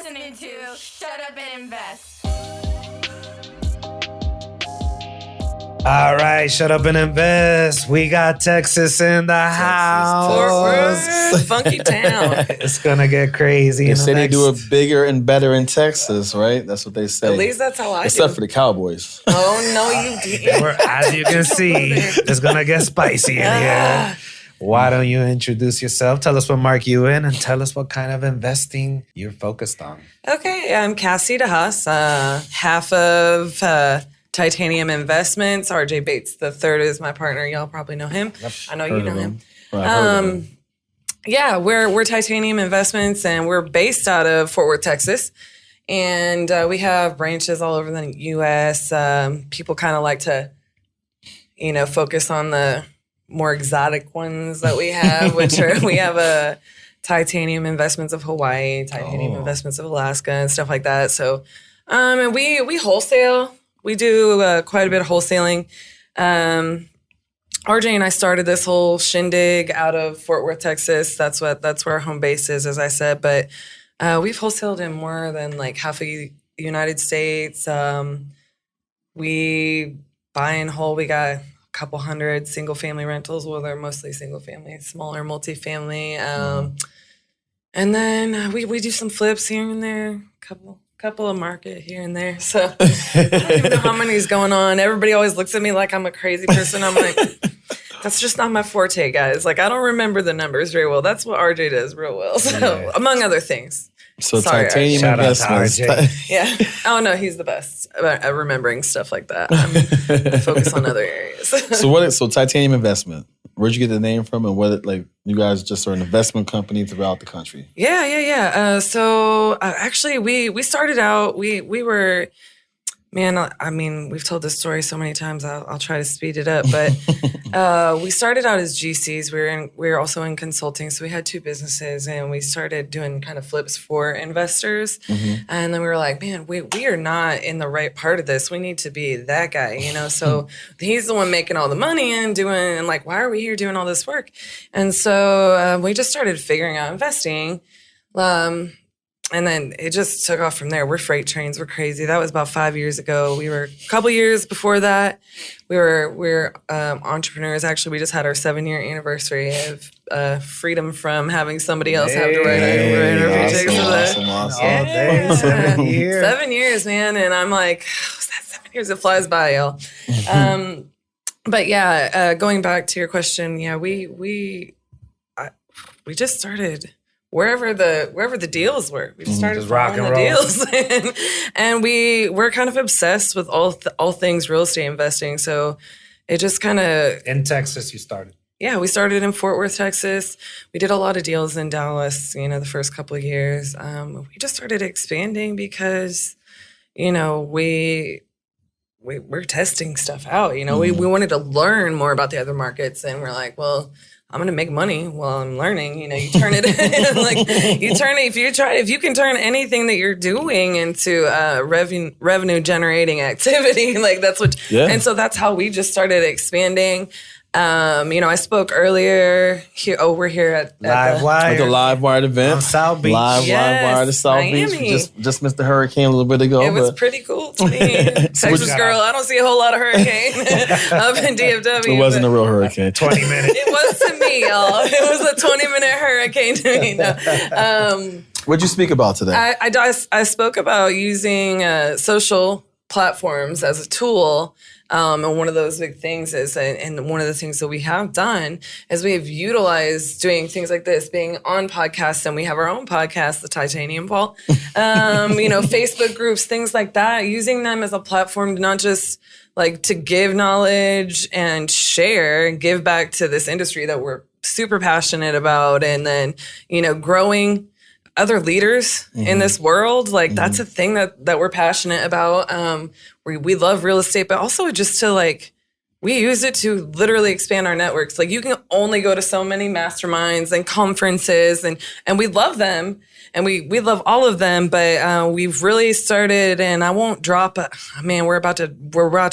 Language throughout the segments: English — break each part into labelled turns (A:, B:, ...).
A: listening to Shut Up and Invest.
B: All right, shut up and invest. We got Texas in the house.
C: Fort Worth, funky town.
B: It's gonna get crazy.
D: They say they do it bigger and better in Texas, right? That's what they say.
C: At least that's how I
D: Except
C: do.
D: for the Cowboys.
C: Oh, no, you didn't.
B: As you can see, it's gonna get spicy in here. Why don't you introduce yourself? Tell us what mark you in, and tell us what kind of investing you're focused on.
C: Okay, I'm Cassie DeHaas, half of Titanium Investments. RJ Bates III is my partner. Y'all probably know him.
D: Yep.
C: I know you know him.
D: Right,
C: Yeah, we're Titanium Investments, and we're based out of Fort Worth, Texas. And we have branches all over the U.S. People kind of like to, focus on the more exotic ones that we have, which are we have a Titanium Investments of Hawaii, Titanium Investments of Alaska, and stuff like that. So, and we wholesale. We do quite a bit of wholesaling. RJ and I started this whole shindig out of Fort Worth, Texas. That's where our home base is, as I said. But we've wholesaled in more than like half of the United States. We buy in whole. We got a couple hundred single family rentals. Well, they're mostly single family, smaller multifamily. And then we do some flips here and there. Couple of market here and there. So I don't even know how many's going on. Everybody always looks at me like I'm a crazy person. I'm like, that's just not my forte, guys. Like, I don't remember the numbers very well. That's what RJ does real well. So among other things.
D: So
C: Sorry,
D: Titanium
B: Shout out to
D: Investments.
B: RJ.
C: Yeah. Oh no, he's the best at remembering stuff like that. I focus on other areas.
D: So Titanium Investment. Where'd you get the name from, and what you guys just are an investment company throughout the country?
C: Yeah. So actually, we started out. We were, man. I mean, we've told this story so many times. I'll try to speed it up. But we started out as GCs. We were also in consulting. So we had two businesses, and we started doing kind of flips for investors. And then we were like, man, we are not in the right part of this. We need to be that guy, So he's the one making all the money and like, why are we here doing all this work? And so we just started figuring out investing. And then it just took off from there. We're freight trains. We're crazy. That was about 5 years ago. We were a couple years before that. We're entrepreneurs. Actually, we just had our 7-year anniversary of freedom from having somebody else have to write our paychecks.
D: Awesome.
B: Yeah. 7 years.
C: 7 years, man. And I'm like, was that 7 years? It flies by, y'all. But yeah, going back to your question, yeah, we just started. Wherever the deals were, we just started following the deals, and we're kind of obsessed with all things real estate investing. So it just kind of
B: In Texas, you started.
C: Yeah, we started in Fort Worth, Texas. We did a lot of deals in Dallas, the first couple of years. We just started expanding because, we're testing stuff out. We wanted to learn more about the other markets, and we're like, well, I'm gonna make money while I'm learning. You turn it if you can turn anything that you're doing into revenue generating activity, like that's what. Yeah. And so that's how we just started expanding. I spoke earlier. We're here at
B: Live Wire.
D: The Live Wire event.
B: On South Beach.
D: Live Wire to South
C: Miami.
D: Beach. We just missed the hurricane a little bit ago.
C: It was pretty cool to me. Texas girl, I don't see a whole lot of hurricane up in DFW.
D: It wasn't a real hurricane.
B: 20 minutes.
C: It was to me, y'all. It was a 20-minute hurricane to me. No.
D: What'd you speak about today?
C: I spoke about using social platforms as a tool. And one of those big things is, and one of the things that we have done is we have utilized doing things like this, being on podcasts, and we have our own podcast, The Titanium Vault, Facebook groups, things like that, using them as a platform to not just like to give knowledge and share and give back to this industry that we're super passionate about. And then, growing other leaders in this world, like that's a thing that we're passionate about. We love real estate, but also just to we use it to literally expand our networks. Like you can only go to so many masterminds and conferences, and we love them, and we love all of them. But we've really started, and I won't drop. Man, we're about to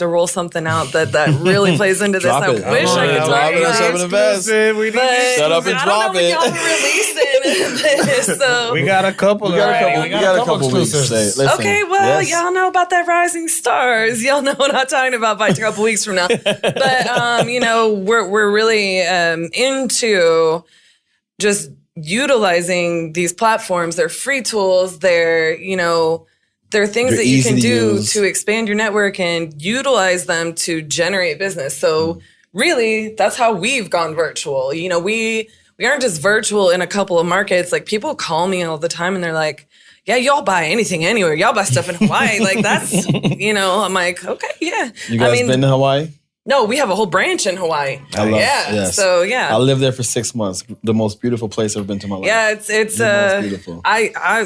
C: roll something out that really plays into this. I wish I could drop it.
D: We need to shut up and drop it.
C: I don't know when y'all are releasing. So
B: We got a couple.
D: We got a couple weeks.
B: exclusives.
D: Listen,
C: okay, well,
D: yes.
C: y'all know about that Rising Stars. Y'all know what I'm talking about by a couple weeks from now. But we're really into just utilizing these platforms. They're free tools. They're things
D: They're
C: that you
D: easy
C: can
D: to
C: do
D: use.
C: to expand your network and utilize them to generate business. So really, that's how we've gone virtual. We aren't just virtual in a couple of markets. Like, people call me all the time and they're like, yeah, y'all buy anything anywhere. Y'all buy stuff in Hawaii. Like, that's, I'm like, okay, yeah.
D: You guys been to Hawaii?
C: No, we have a whole branch in Hawaii.
D: I love it. Yes.
C: So yeah.
D: I lived there for 6 months. The most beautiful place I've been to in my life.
C: Yeah, it's
D: the most beautiful.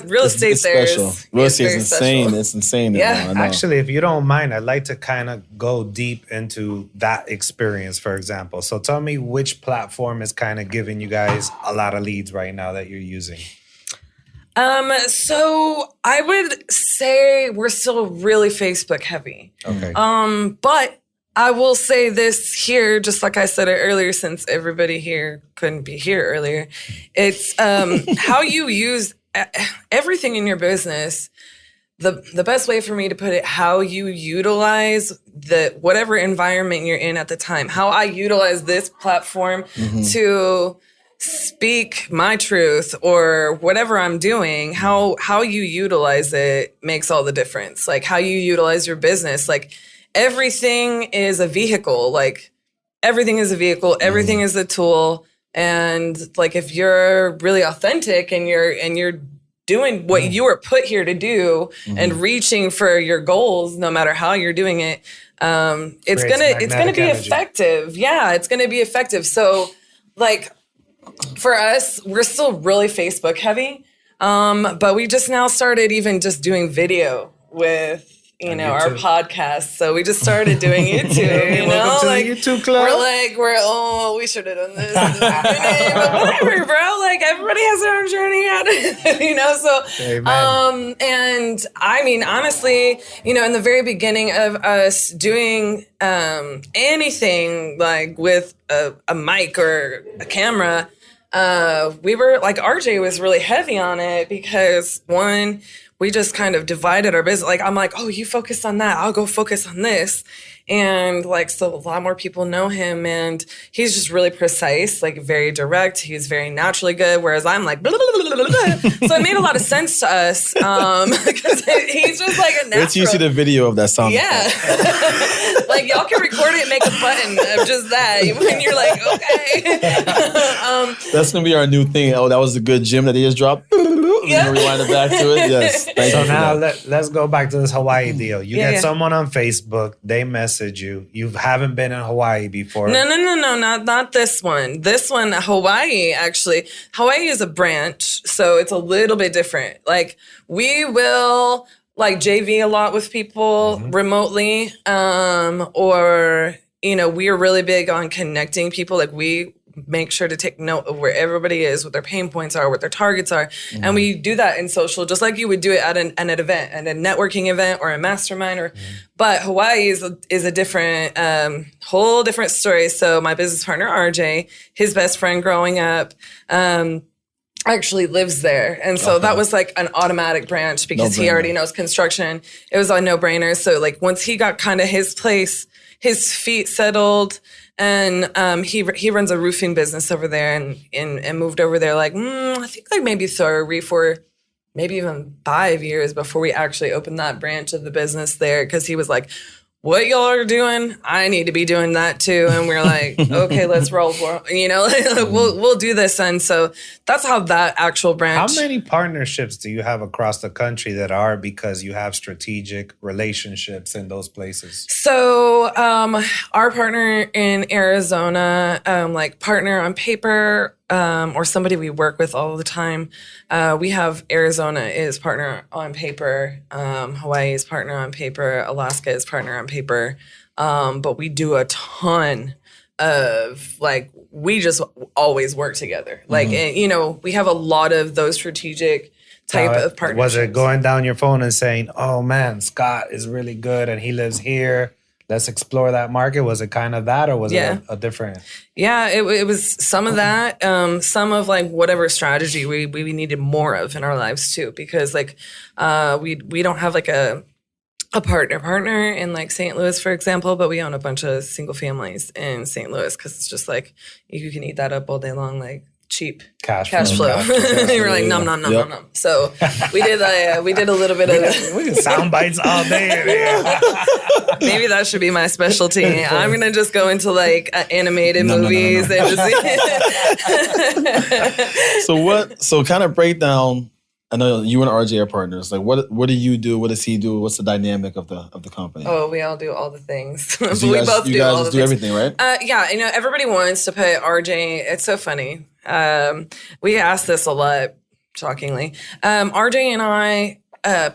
C: Real estate
D: It's
C: there
D: special.
C: is
D: Real estate is
C: very
D: insane.
C: special.
D: It's insane.
C: Yeah.
D: I know.
B: Actually, if you don't mind, I'd like to kind of go deep into that experience, for example. So tell me which platform is kind of giving you guys a lot of leads right now that you're using.
C: So I would say we're still really Facebook heavy.
B: Okay.
C: But I will say this here, just like I said it earlier, since everybody here couldn't be here earlier. It's how you use everything in your business. The best way for me to put it, how you utilize whatever environment you're in at the time. How I utilize this platform to speak my truth or whatever I'm doing, how you utilize it makes all the difference. Like, how you utilize your business. Like, everything is a vehicle. Like, everything is a vehicle. Everything is a tool. And like, if you're really authentic and you're doing what you were put here to do and reaching for your goals, no matter how you're doing it, it's gonna be effective. Yeah, it's gonna be effective. So, like, for us, we're still really Facebook heavy, but we just now started even just doing video with our podcast. So we just started doing YouTube.
B: Welcome to the YouTube club.
C: We should have done this. But whatever, bro. Like, everybody has their own journey. So,
B: Amen.
C: and I mean, honestly, in the very beginning of us doing anything like with a mic or a camera, we were like, RJ was really heavy on it because, one, we just kind of divided our business. Like, I'm like, oh, you focus on that, I'll go focus on this. And like, so a lot more people know him, and he's just really precise, like very direct. He's very naturally good. Whereas I'm like, blah, blah, blah, blah, blah. So it made a lot of sense to us. Because he's just like a natural.
D: Let's use the video of that song.
C: Yeah. Like, y'all can record it and make a button of just that. When you're like, okay.
D: That's going to be our new thing. Oh, that was a good gym that he just dropped.
C: Yeah.
D: Rewind it back to it. Yes. Thank
B: So
D: you for
B: now
D: that.
B: let's go back to this Hawaii deal. You
C: Yeah,
B: get
C: yeah.
B: someone on Facebook, they message you. You haven't been in Hawaii before.
C: No, not this one. This one, Hawaii, actually. Hawaii is a branch, so it's a little bit different. Like, we will like JV a lot with people remotely, or we are really big on connecting people. Like, we make sure to take note of where everybody is, what their pain points are, what their targets are. And we do that in social, just like you would do it at an event, at a networking event or a mastermind. But Hawaii is a different, whole different story. So my business partner, RJ, his best friend growing up, actually lives there. And so that was like an automatic branch because he already knows construction. It was a no-brainer. So like, once he got kind of his place, his feet settled, and he runs a roofing business over there, and moved over there like I think like maybe 3, 4, maybe even 5 years before we actually opened that branch of the business there, because he was like, what y'all are doing, I need to be doing that too. And we're like, okay, let's roll for we'll do this. And so that's how that actual branch.
B: How many partnerships do you have across the country that are because you have strategic relationships in those places?
C: So our partner in Arizona, like partner on paper, or somebody we work with all the time. We have Arizona is partner on paper, Hawaii is partner on paper, Alaska is partner on paper. But we do a ton of like, we just always work together. Like, and, we have a lot of those strategic type of partnerships.
B: Was it going down your phone and saying, oh man, Scott is really good and he lives here, let's explore that market? Was it kind of that, or was it a different?
C: Yeah, it was some of that, some of like whatever strategy we needed more of in our lives too, because like we don't have like a partner in like St. Louis, for example, but we own a bunch of single families in St. Louis because it's just like you can eat that up all day long, like cheap cash flow. You were like nom nom nom nom nom. So we did a little bit of
B: we can sound bites all day.
C: Maybe that should be my specialty. I'm gonna just go into like animated movies and just.
D: So kind of break down. I know you and RJ are partners. Like, what do you do? What does he do? What's the dynamic of the company?
C: Oh, we all do all the things.
D: So we both do all the things. Everything, right?
C: Yeah, everybody wants to put RJ. It's so funny. We ask this a lot, shockingly. RJ and I.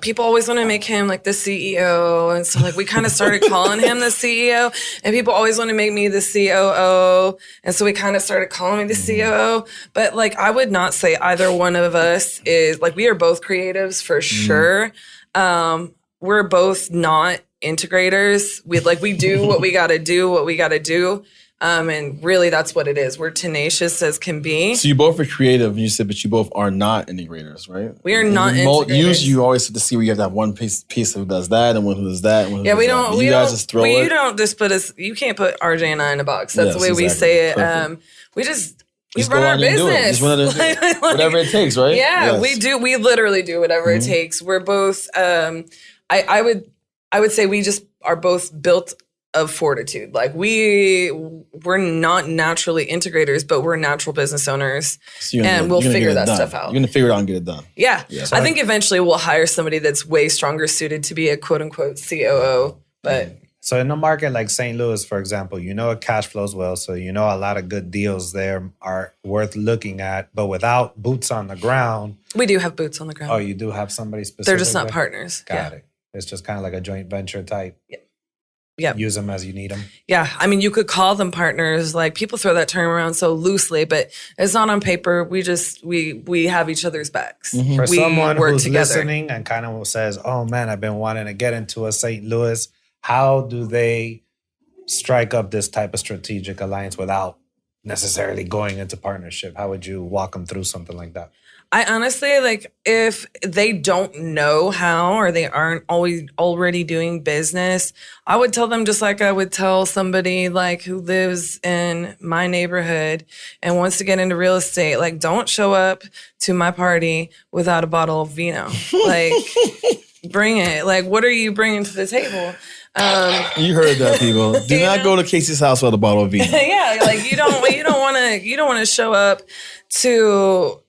C: People always want to make him like the CEO. And so like we kind of started calling him the CEO, and people always want to make me the COO. And so we kind of started calling me the COO. But like I would not say either one of us is like, we are both creatives for sure. We're both not integrators. We do what we got to do. And really, that's what it is. We're tenacious as can be.
D: So you both are creative, you said, but you both are not integrators, right?
C: We are not integrators.
D: Usually, you always have to see where you have that one piece who does that and one who does that. And one who does that. You guys just throw it.
C: You don't just put us. You can't put RJ and I in a box. That's the way we say it. We run our business.
D: Just whatever it takes, right?
C: Yeah, we do. We literally do whatever it takes. We're both. I would say we just are both built of fortitude. Like we're not naturally integrators, but we're natural business owners, and we'll figure that stuff out.
D: You're gonna figure it out and get it done.
C: Yeah. I think eventually we'll hire somebody that's way stronger suited to be a quote unquote COO. But
B: so in a market like St. Louis, for example, it cash flows well, so a lot of good deals there are worth looking at. But without boots on the ground,
C: we do have boots on the ground.
B: Oh, you do have somebody specific.
C: They're just not partners.
B: Got it. It's just kind of like a joint venture type.
C: Yeah.
B: Use them as you need them.
C: Yeah. I mean, you could call them partners. Like people throw that term around so loosely, but it's not on paper. We just, we have each other's backs.
B: Mm-hmm. For someone who's listening and kind of says, oh man, I've been wanting to get into a St. Louis. How do they strike up this type of strategic alliance without necessarily going into partnership? How would you walk them through something like that?
C: I honestly, like, if they don't know how or they aren't always already doing business, I would tell them just like I would tell somebody like who lives in my neighborhood and wants to get into real estate. Like, don't show up to my party without a bottle of vino. Like, bring it. Like, what are you bringing to the table?
D: You heard that, people. Do not go to Cassie's house with a bottle of vino.
C: Yeah, like you don't want to show up to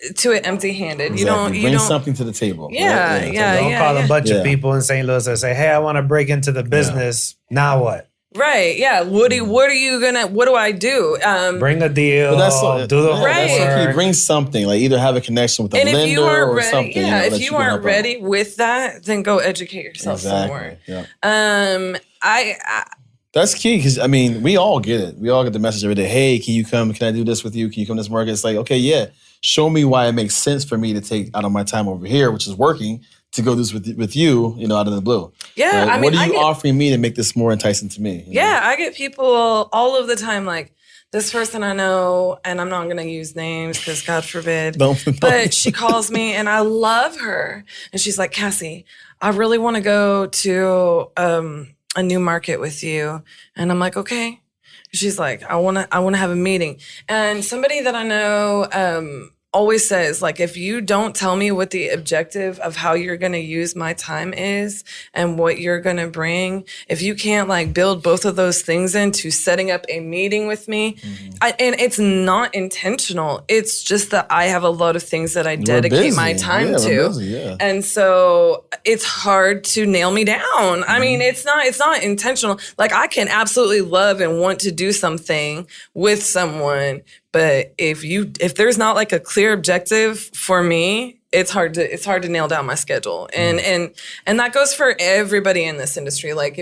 C: it empty-handed.
D: Exactly.
C: You don't
D: something to the table.
C: Yeah,
D: right?
C: yeah.
B: Don't call a bunch of people in St. Louis and say, "Hey, I want to break into the business." Yeah. Now what?
C: Right. Yeah. What do I do?
B: Bring a deal. Do the
C: right.
D: Bring something. Like either have a connection with a lender or something.
C: Yeah. If you aren't ready with that, then go educate yourself somewhere.
D: Yeah. That's key because, I mean, we all get it. We all get the message every day. Hey, can you come? Can I do this with you? Can you come to this market? It's like, okay, yeah. Show me why it makes sense for me to take out of my time over here, which is working, to go do this with you, out of the blue.
C: Yeah.
D: Right?
C: I mean,
D: what are you offering me to make this more enticing to me?
C: Yeah. I get people all of the time like, this person I know, and I'm not going to use names because God forbid, but she calls me and I love her. And she's like, Cassie, I really want to go to a new market with you. And I'm like, okay. She's like, I want to have a meeting. And somebody that I know always says, like, if you don't tell me what the objective of how you're going to use my time is and what you're going to bring, if you can't like build both of those things into setting up a meeting with me, and it's not intentional. It's just that I have a lot of things that I dedicate my time to. And so it's hard to nail me down. I mean, it's not intentional. Like I can absolutely love and want to do something with someone, but if there's not like a clear objective for me, it's hard to nail down my schedule. And that goes for everybody in this industry. Like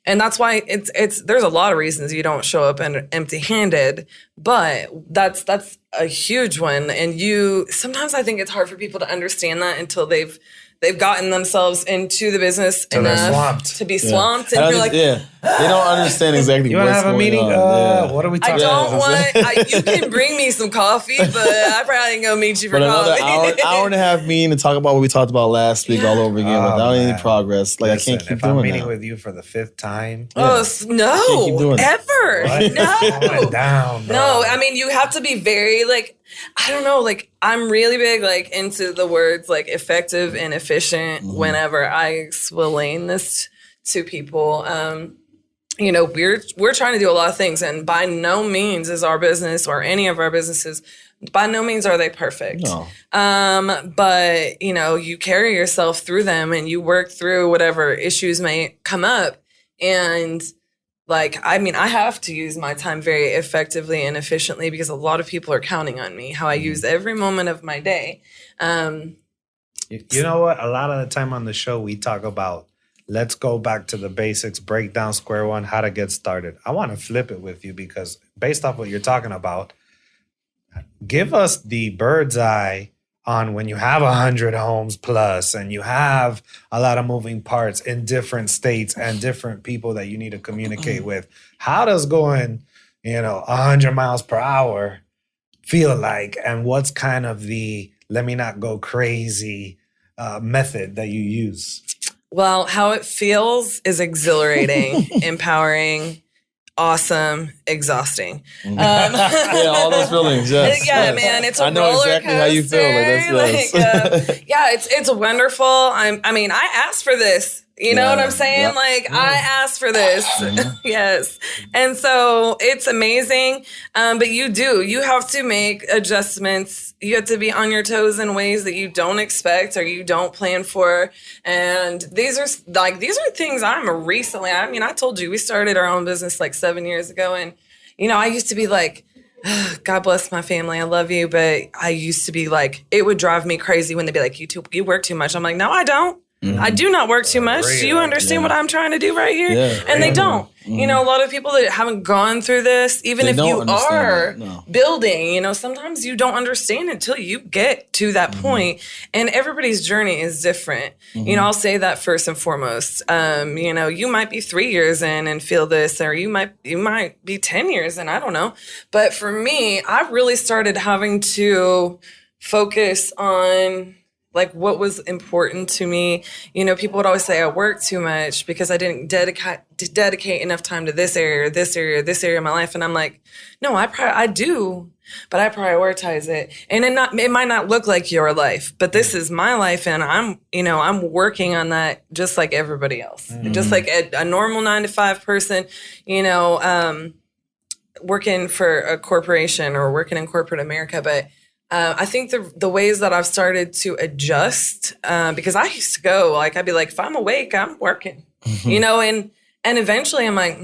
C: and that's why there's a lot of reasons you don't show up empty-handed, but that's a huge one. And sometimes I think it's hard for people to understand that until they've they've gotten themselves into the business enough to be swamped. And you're like,
D: they don't understand exactly what's going on.
B: You want to have a meeting? What are we talking about?
C: I don't want, you can bring me some coffee, but I probably ain't going to meet you for coffee.
D: Another hour and a half meeting to talk about what we talked about last week all over again without any progress. Like, listen, I can't keep doing that. If I'm meeting
B: with you for the 5th time.
C: No, ever.
B: What?
C: No.
B: Down,
C: no, I mean, you have to be very, like, I don't know, like, I'm really big, like, into the words, like, effective and efficient whenever I explain this to people. You know, we're trying to do a lot of things, and by no means is our business or any of our businesses, by no means are they perfect.
D: No.
C: But, you know, you carry yourself through them and you work through whatever issues may come up. And, like, I mean, I have to use my time very effectively and efficiently because a lot of people are counting on me, how I use every moment of my day.
B: You know what? A lot of the time on the show, we talk about, let's go back to the basics, break down square one, how to get started. I want to flip it with you because based off what you're talking about, give us the bird's eye on when you have 100 homes plus and you have a lot of moving parts in different states and different people that you need to communicate with. How does going, 100 miles per hour feel like? And what's kind of the let me not go crazy method that you use?
C: Well, how it feels is exhilarating, empowering, awesome, exhausting.
D: All those feelings. Yes,
C: yeah, man, it's a roller
D: know exactly
C: coaster.
D: How you feel.
C: It's wonderful. I asked for this. You know what I'm saying? Yep. I asked for this. Yes. And so it's amazing. But you have to make adjustments. You have to be on your toes in ways that you don't expect or you don't plan for. And these are things I'm recently, I told you we started our own business like 7 years ago. And, I used to be like, God bless my family. I love you. But I used to be like, it would drive me crazy when they'd be like, you work too much. I'm like, no, I don't. I do not work too much. Do you understand what I'm trying to do right here? Yeah, and they don't. A lot of people that haven't gone through this, even if you are building, sometimes you don't understand until you get to that point. And everybody's journey is different. I'll say that first and foremost. You might be 3 years in and feel this, or you might be 10 years in, I don't know. But for me, I really started having to focus on like what was important to me. People would always say I work too much because I didn't dedicate enough time to this area of my life. And I'm like, no, I do, but I prioritize it. And it might not look like your life, but this is my life. And I'm working on that just like everybody else, just like a normal 9-to-5 person, working for a corporation or working in corporate America. But I think the ways that I've started to adjust, because I used to go, I'd be like, if I'm awake, I'm working, and eventually I'm like,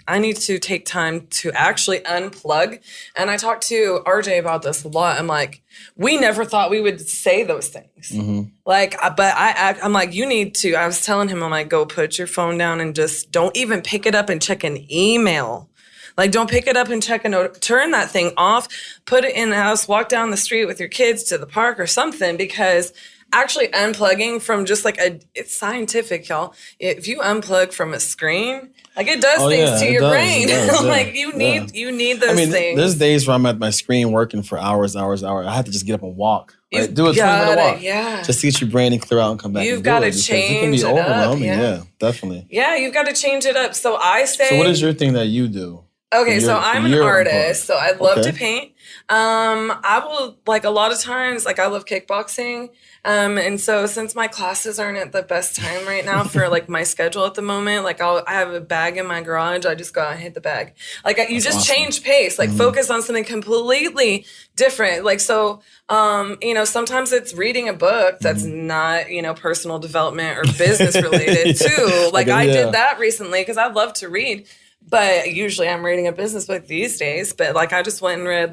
C: I need to take time to actually unplug. And I talked to RJ about this a lot. I'm like, we never thought we would say those things. I'm like, you need to, I was telling him, I'm like, go put your phone down and just don't even pick it up and check an email. Like, don't pick it up and check a note. Turn that thing off, put it in the house, walk down the street with your kids to the park or something, because actually unplugging from just it's scientific, y'all. If you unplug from a screen, it does things to your brain. You need those things.
D: There's days where I'm at my screen working for hours. I have to just get up and walk. Right? Do a 20-minute walk. Yeah. Just to get your brain and clear out and come back. You've got to change it up. It can be overwhelming. Yeah, definwill.
C: Yeah, you've got to change it up. So I say.
D: So what is your thing that you do?
C: Okay, so I'm an artist, so I love to paint. I will, a lot of times, I love kickboxing. And so since my classes aren't at the best time right now for, my schedule at the moment, I have a bag in my garage. I just go out and hit the bag. You just awesome. Change pace, focus on something completely different. Sometimes it's reading a book that's not, personal development or business related too. I did that recently because I love to read. But usually I'm reading a business book these days. But I just went and read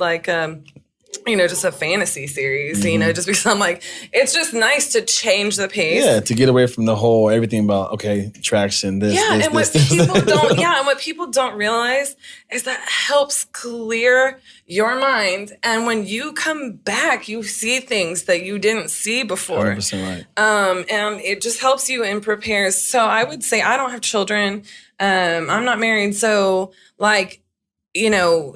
C: just a fantasy series, just because I'm like, it's just nice to change the pace.
D: Yeah, to get away from the whole everything about, okay, traction, this,
C: and
D: this,
C: what people don't realize is that helps clear your mind. And when you come back, you see things that you didn't see before.
D: 100% right.
C: And it just helps you and prepares. So I would say I don't have children. I'm not married. So like,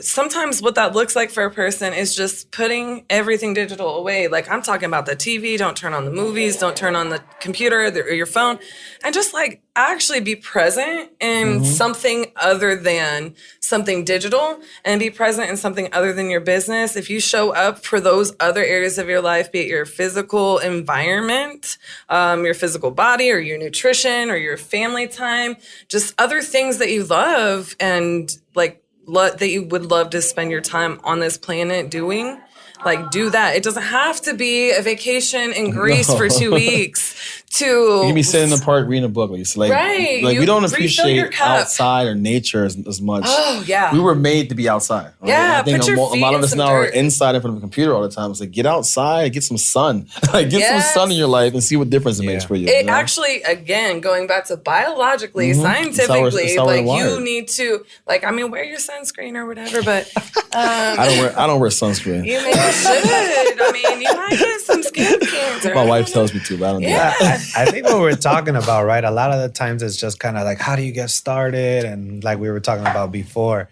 C: sometimes what that looks like for a person is just putting everything digital away. Like I'm talking about the TV, don't turn on the movies, don't turn on the computer or your phone, and just like actually be present in something other than something digital, and be present in something other than your business. If you show up for those other areas of your life, be it your physical environment, your physical body, or your nutrition, or your family time, just other things that you love and like that you would love to spend your time on this planet doing, like do that. It doesn't have to be a vacation in Greece for 2 weeks. You
D: can be sitting in the park reading a book. Like we don't appreciate outside or nature as much.
C: Oh yeah,
D: we were made to be outside. Right?
C: Yeah,
D: I think
C: put your
D: a lot of us now are
C: dirt.
D: inside in front of a computer all the time. It's like, get outside, get some sun, get some sun in your life, and see what difference it makes for you.
C: It actually, again, going back to biologically, scientifically,
D: it's how we're
C: like
D: wired.
C: you need to, wear your sunscreen or whatever. But
D: I don't wear sunscreen.
C: you maybe should. I mean, you might get some skin cancer.
D: My wife tells me to, but I don't do that.
B: I think what we're talking about, right? A lot of the times it's just kind of like, how do you get started? And like we were talking about before,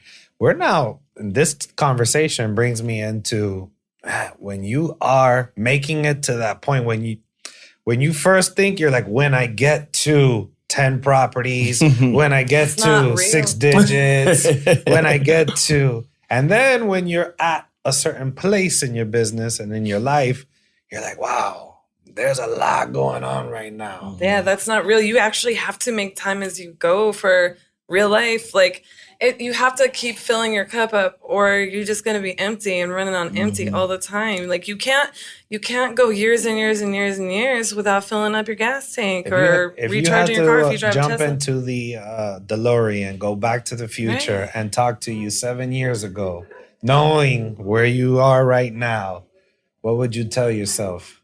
B: this conversation brings me into when you are making it to that point, when you first think, you're like, when I get to 10 properties, when I get to 6 digits, when I get to, and then when you're at a certain place in your business and in your life, you're like, wow, there's a lot going on right now.
C: Yeah, that's not real. You actually have to make time as you go for real life. Like you have to keep filling your cup up, or you're just going to be empty and running on empty all the time. Like you can't go years and years and years and years without filling up your gas tank or recharging your car if you drive a
B: jump
C: Tesla.
B: into the DeLorean, go back to the future and talk to you 7 years ago, knowing where you are right now, what would you tell yourself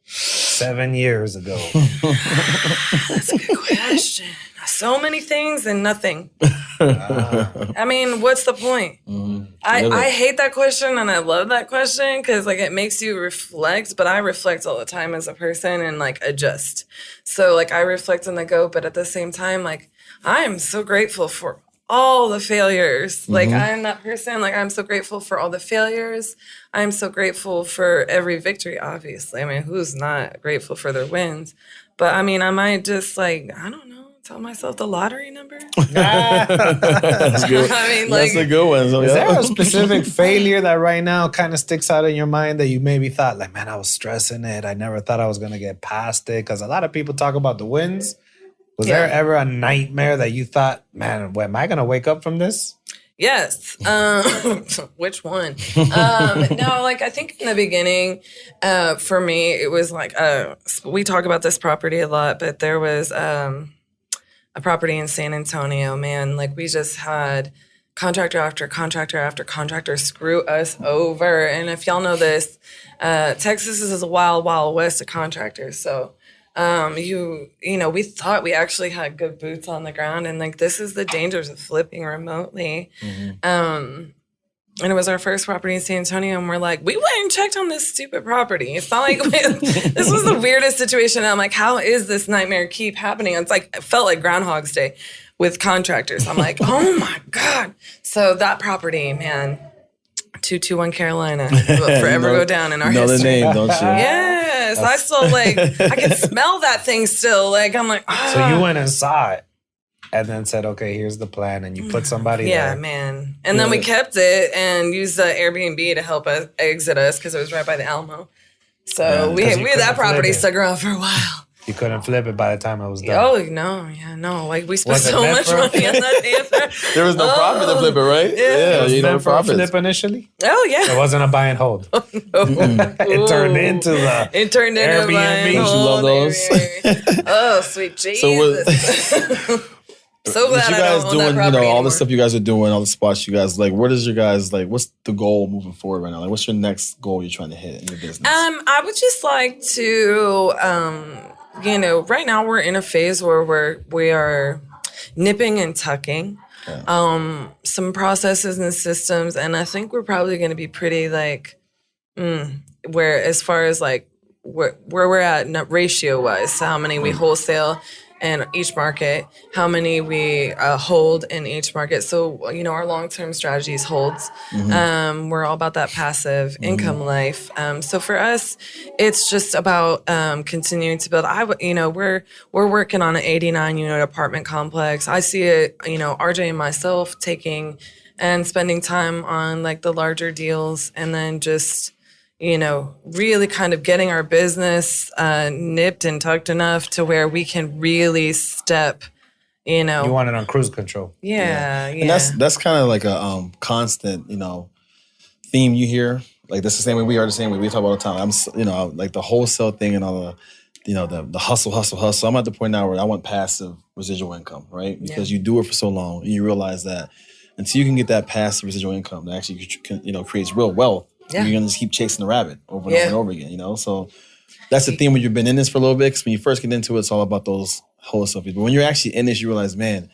B: 7 years ago?
C: That's a good question. So many things and nothing. I mean, what's the point? I hate that question and I love that question because like it makes you reflect, but I reflect all the time as a person and like adjust. So like I reflect on the go, but at the same time, like I am so grateful for all the failures. Like I'm that person, like I'm so grateful for all the failures. I'm so grateful for every victory, obviously. I mean, who's not grateful for their wins? But I mean, I might just like, I don't know, tell myself the lottery number.
D: That's good.
C: I mean,
D: that's a good one. So,
B: is there a specific failure that right now kind of sticks out in your mind that you maybe thought like, man, I was stressing it. I never thought I was going to get past it. Because a lot of people talk about the wins. Was there ever a nightmare that you thought, man, am I going to wake up from this?
C: Yes. Which one? No, like I think in the beginning, for me, it was like, we talk about this property a lot, but there was a property in San Antonio, man. Like we just had contractor after contractor after contractor screw us over. And if y'all know this, Texas is a wild, wild west of contractors. So we thought we actually had good boots on the ground, and like this is the dangers of flipping remotely. And it was our first property in San Antonio, and we're like, we went and checked on this stupid property. It's not like this was the weirdest situation. And I'm like, how is this nightmare keep happening? It's like it felt like Groundhog's Day with contractors. I'm like, oh my God. So that property, man, 221 Carolina will forever go down in our history.
D: Know the name, don't you?
C: Yes, I still I can smell that thing still. Like I'm like, ah.
B: So you went and saw it and then said, okay, here's the plan, and you put somebody there.
C: Yeah, man. And then we kept it and used the Airbnb to help us exit us because it was right by the Alamo. So we had that property stuck around for a while.
B: You couldn't flip it by the time it was done.
C: Oh, no. Like, we spent so much money on that.
D: There was no profit to flip it, right?
B: Yeah,
D: you know,
B: profit. Flip initially?
C: Oh, yeah.
B: It wasn't a buy and hold.
C: No.
B: It turned into
C: Airbnb.
D: Don't you love those?
C: Oh, sweet Jesus. So glad
D: you
C: I
D: guys
C: don't own
D: doing,
C: that property
D: all
C: anymore.
D: the stuff you guys are doing, all the spots you guys like. What is your guys like? What's the goal moving forward right now? Like, what's your next goal you're trying to hit in your business?
C: I would just like to, right now we're in a phase where we are nipping and tucking some processes and systems, and I think we're probably going to be pretty like where as far as like where we're at ratio wise, how many we wholesale in each market, how many we hold in each market. So, our long-term strategies holds. We're all about that passive income life. So for us, it's just about continuing to build. We're working on an 89-unit apartment complex. I see it, RJ and myself taking and spending time on like the larger deals, and then just really kind of getting our business nipped and tucked enough to where we can really step,
B: You want it on cruise control.
C: Yeah.
D: And that's kind of like a constant, theme you hear. Like that's the same way we are, the same way we talk all the time. I'm, like the wholesale thing and all the hustle. I'm at the point now where I want passive residual income, right? Because you do it for so long and you realize that until you can get that passive residual income that actually, creates real wealth, you're going to just keep chasing the rabbit over and over and over again, So that's the theme when you've been in this for a little bit. Because when you first get into it, it's all about those wholesale people. But when you're actually in this, you realize, man,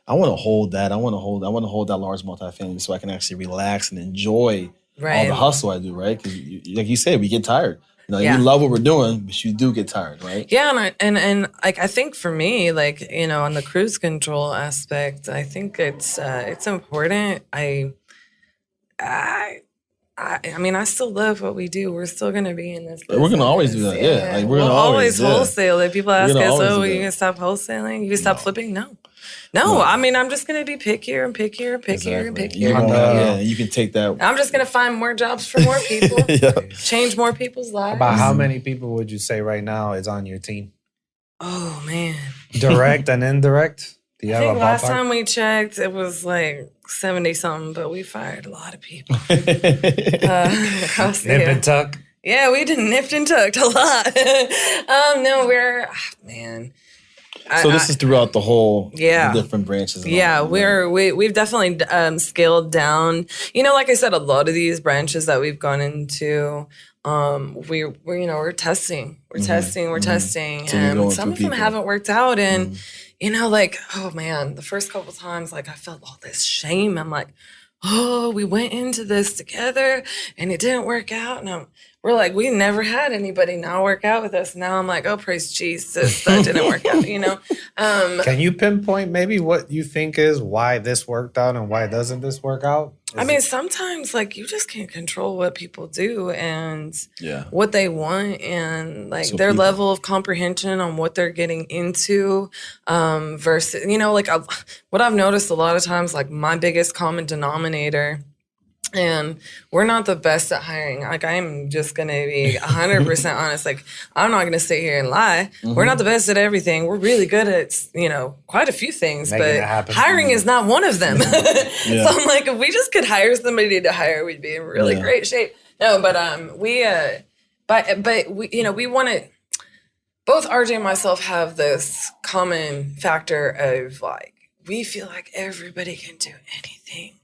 D: I want to hold that. I want to hold that large multifamily so I can actually relax and enjoy all the hustle I do, right? Because like you said, we get tired. You love what we're doing, but you do get tired, right?
C: Yeah, and like I think for me, like on the cruise control aspect, I think it's important. I still love what we do. We're still going to be in this business.
D: We're going to always do that, yeah. Like, we're going to always
C: wholesale. If people ask us, you can stop wholesaling? You can stop flipping? No. I'm just going to be pickier and pickier and pickier and pickier.
D: You can take that.
C: I'm just going to find more jobs for more people. Change more people's lives.
B: About how many people would you say right now is on your team?
C: Oh, man.
B: Direct and indirect? Do you have a ballpark?
C: Last time we checked, it was like 70-something, but we fired a lot of people. Across
B: Nip and tuck?
C: Yeah, we did nipped and tucked a lot.
D: So this is throughout the whole the different branches.
C: We've definitely scaled down. Like I said, a lot of these branches that we've gone into, we're testing. We're testing. And some of them haven't worked out. And, oh man, the first couple of times, like I felt all this shame. I'm like, oh, we went into this together and it didn't work out. And we're like, we never had anybody not work out with us. Now I'm like, oh, praise Jesus, that didn't work out,
B: Can you pinpoint maybe what you think is why this worked out and why doesn't this work out?
C: Sometimes like you just can't control what people do and what they want and like their level of comprehension on what they're getting into versus, what I've noticed a lot of times, like my biggest common denominator. And we're not the best at hiring. Like, I'm just going to be 100% honest. Like, I'm not going to sit here and lie. We're not the best at everything. We're really good at, quite a few things. But hiring is not one of them. So I'm like, if we just could hire somebody to hire, we'd be in really great shape. No, but we want to, both RJ and myself have this common factor of like, we feel like everybody can do anything,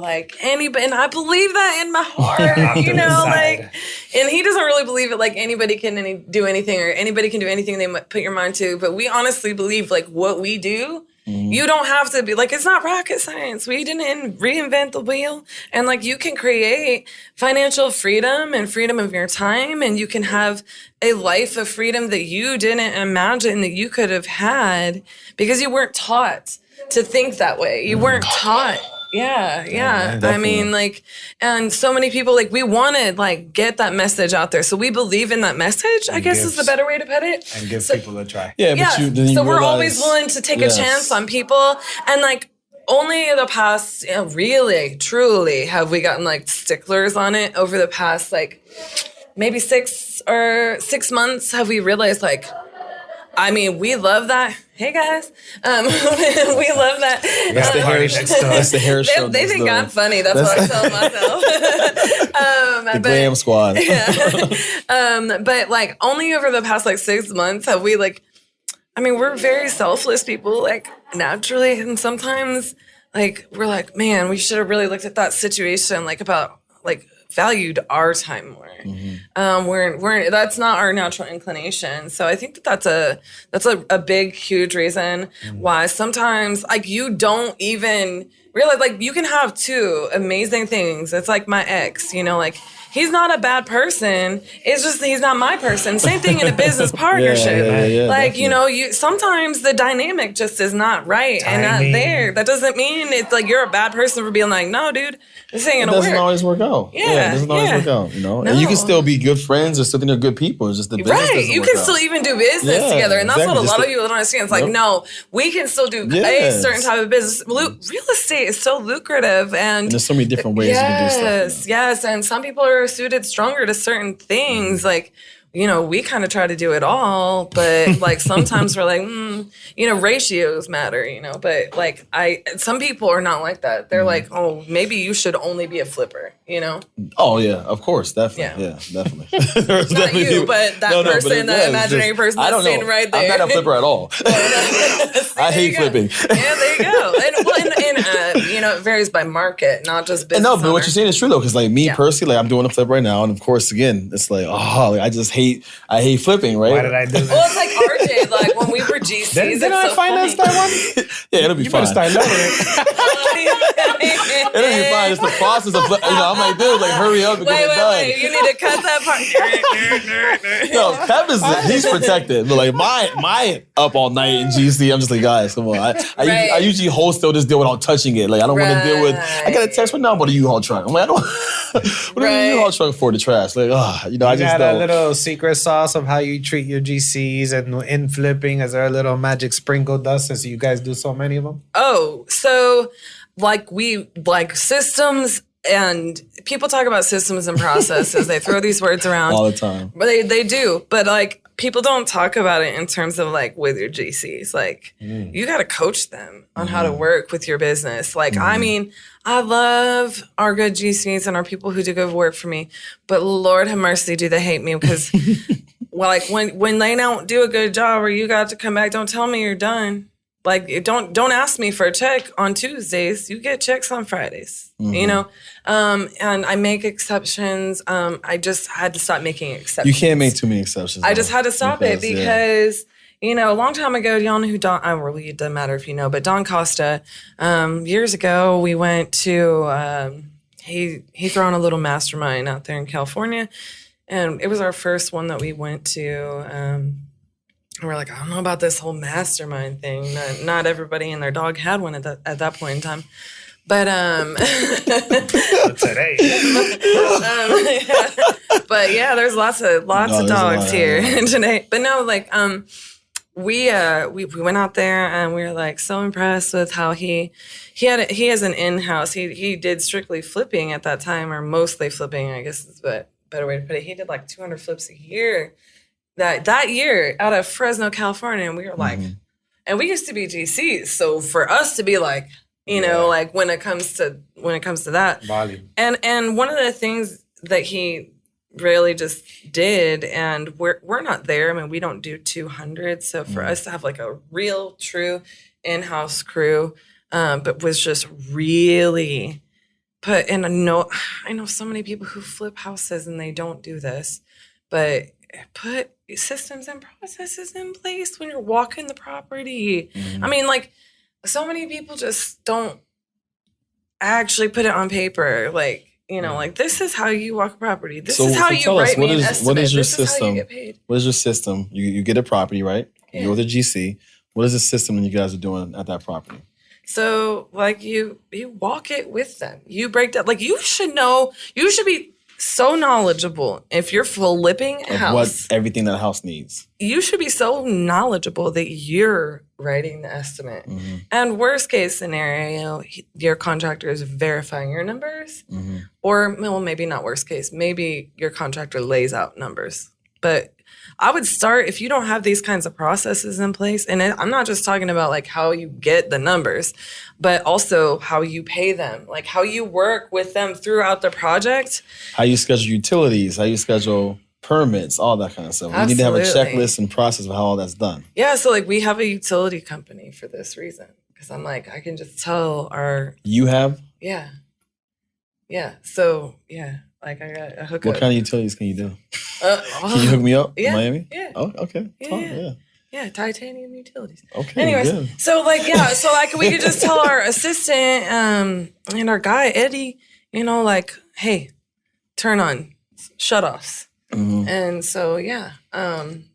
C: like anybody, and I believe that in my heart, and he doesn't really believe it, like anybody can do anything or anybody can do anything they put your mind to, but we honestly believe like what we do, you don't have to be like, it's not rocket science. We didn't reinvent the wheel, and like you can create financial freedom and freedom of your time, and you can have a life of freedom that you didn't imagine that you could have had because you weren't taught to think that way. You weren't taught. Yeah. I mean, like, and so many people, like, we want to, like, get that message out there. So we believe in that message, I guess is the better way to put it.
B: And give people a try.
C: So we're always willing to take a chance on people. And, like, only the past, really, truly have we gotten, like, sticklers on it over the past, like, maybe 6 months have we realized, like, I mean, we love that. Hey, guys. We love that.
B: That's the hair show.
D: That's the hair show.
C: They think I'm funny. That's what I tell myself.
D: The glam squad.
C: But, like, only over the past, like, 6 months have we, like, I mean, we're very selfless people. Like, naturally, and sometimes like we're like, man, we should have really looked at that situation, like about like valued our time more. We're that's not our natural inclination. So I think that's a big, huge reason why sometimes like you don't even realize like you can have two amazing things. It's like my ex, like he's not a bad person. It's just he's not my person. Same thing in a business partnership. Like,
D: definitely.
C: you sometimes the dynamic just is not right and not there. That doesn't mean it's like you're a bad person for being like, no, dude, this ain't gonna work.
D: It doesn't always work out. It doesn't always work out,
C: No.
D: And you can still be good friends or still think they're good people. It's just the business doesn't
C: you
D: work
C: can
D: out.
C: still even do business together. And that's what a lot of people don't understand. It's like,
D: Yep.
C: no, we can still do a certain type of business. Real estate is so lucrative and
D: there's so many different ways you can do stuff.
C: Yes. And some people are suited stronger to certain things. Like, we kind of try to do it all, but like sometimes we're like, ratios matter, but like some people are not like that. They're like, oh, maybe you should only be a flipper,
D: Oh yeah, of course, definitely. Yeah, definitely. There's
C: Not
D: definitely
C: you,
D: people-
C: but that
D: No, but
C: person, that imaginary person
D: I
C: that's
D: don't know.
C: sitting right there.
D: I'm not a flipper at all. I hate flipping.
C: Yeah, there you go. And it varies by market, not just business.
D: No, but what
C: owner.
D: you're saying is true though, because like me personally, like I'm doing a flip right now, and of course, again, it's like, I hate flipping, right?
B: Why did I do that?
C: Well, it's like RJ, like when we were GCs.
B: Didn't I finance that one?
D: Yeah, it'll be
B: You
D: fine.
B: better start lowering.
D: It'll be fine. It's the process of, I'm like, dude, like hurry up and get it done.
C: Wait. You need to cut that part.
D: No, Kevin's he's protected, but like my up all night in GC, I'm just like, guys, come on. I usually wholesale this deal without touching it. Like I don't want to deal with. I got a text right now about a U-Haul truck. I'm like, I don't. What is a U-Haul truck for the trash? Like, I just
B: got
D: don't.
B: a little secret sauce of how you treat your GCs and in flipping. Is there a little magic sprinkle dust since you guys do so many of them?
C: Oh, so like we like systems, and people talk about systems and processes. They throw these words around
D: all the time.
C: But they do. But like people don't talk about it in terms of like with your GCs. Like you got to coach them on how to work with your business. Like, I mean, I love our good GCs and our people who do good work for me, but Lord have mercy, do they hate me because well, like when they don't do a good job or you got to come back, don't tell me you're done. Like don't ask me for a check on Tuesdays. You get checks on Fridays, and I make exceptions. I just had to stop making exceptions.
D: You can't make too many exceptions.
C: I just had to stop it because a long time ago, y'all know who Don. Really, it doesn't matter if you know, but Don Costa. Years ago, we went to. He thrown a little mastermind out there in California, and it was our first one that we went to. And we're like, I don't know about this whole mastermind thing. Not everybody and their dog had one at that point in time. But
B: Today.
C: But yeah, there's lots of dogs here today. But no, like we went out there and we were like so impressed with how he has an in-house. He did strictly flipping at that time, or mostly flipping, I guess is a better way to put it. He did like 200 flips a year. That year out of Fresno, California, and we were like, and we used to be GCs, so for us to be like, like when it comes to that,
B: volume.
C: And one of the things that he really just did, and we're not there. I mean, we don't do 200, so for us to have like a real, true in-house crew, but was just really put in I know so many people who flip houses and they don't do this, but put systems and processes in place when you're walking the property. I mean, like, so many people just don't actually put it on paper. Like, like, this is how you walk a property. This is how you write me an estimate.
D: What is your
C: this
D: system?
C: Is how you get paid.
D: What is your system? You get a property, right?
C: Yeah.
D: You go with a GC. What is the system that you guys are doing at that property?
C: So, like, you walk it with them. You break down. Like, you should know. You should be so knowledgeable if you're flipping a house.
D: What everything that house needs.
C: You should be so knowledgeable that you're writing the estimate. And worst case scenario, your contractor is verifying your numbers. Or, well, maybe not worst case. Maybe your contractor lays out numbers. But I would start, if you don't have these kinds of processes in place, and I'm not just talking about like how you get the numbers, but also how you pay them, like how you work with them throughout the project.
D: How you schedule utilities, how you schedule permits, all that kind of stuff.
C: Absolutely.
D: We need to have a checklist and process of how all that's done.
C: Yeah, so like we have a utility company for this reason. because I'm like, I can just tell our.
D: You have?
C: Yeah. So like I got a hookup.
D: What kind of utilities can you do? Can you hook me up in Miami?
C: Yeah.
D: Oh, okay.
C: Yeah, titanium utilities.
D: Okay.
C: Anyways,
D: good.
C: so we could just tell our assistant and our guy Eddie, like, hey, turn on shutoffs.
D: Mm-hmm.
C: And so I